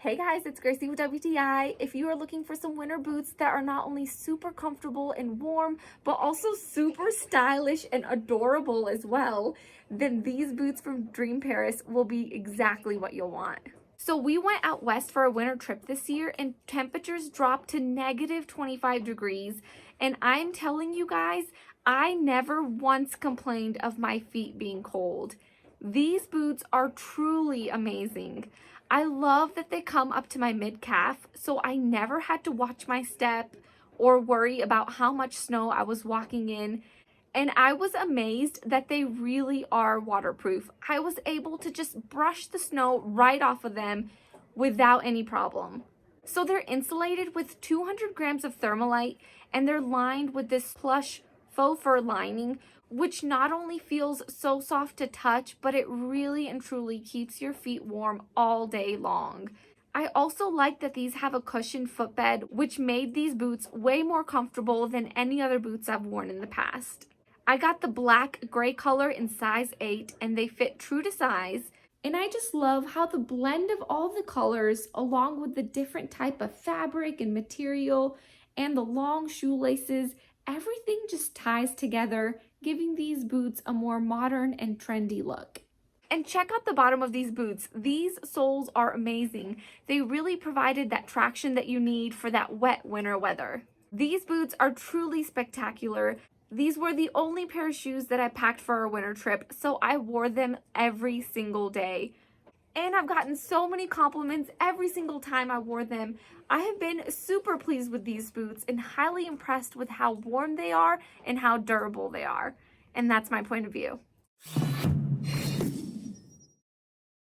Hey guys, it's Gracie with WTI. If you are looking for some winter boots that are not only super comfortable and warm, but also super stylish and adorable as well, then these boots from Dream Paris will be exactly what you'll want. So we went out west for a winter trip this year and temperatures dropped to negative 25 degrees. And I'm telling you guys, I never once complained of my feet being cold. These boots are truly amazing. I love that they come up to my mid-calf, so I never had to watch my step or worry about how much snow I was walking in. And I was amazed that they really are waterproof. I was able to just brush the snow right off of them without any problem. So they're insulated with 200 grams of Thermolite, and they're lined with this plush faux fur lining, which not only feels so soft to touch, but it really and truly keeps your feet warm all day long. I also like that these have a cushioned footbed, which made these boots way more comfortable than any other boots I've worn in the past. I got the black gray color in size 8, and they fit true to size. And I just love how the blend of all the colors, along with the different type of fabric and material, and the long shoelaces, everything just ties together, giving these boots a more modern and trendy look. And check out the bottom of these boots. These soles are amazing. They really provided that traction that you need for that wet winter weather. These boots are truly spectacular. These were the only pair of shoes that I packed for our winter trip, so I wore them every single day. And I've gotten so many compliments every single time I wore them. I have been super pleased with these boots and highly impressed with how warm they are and how durable they are. And that's my point of view.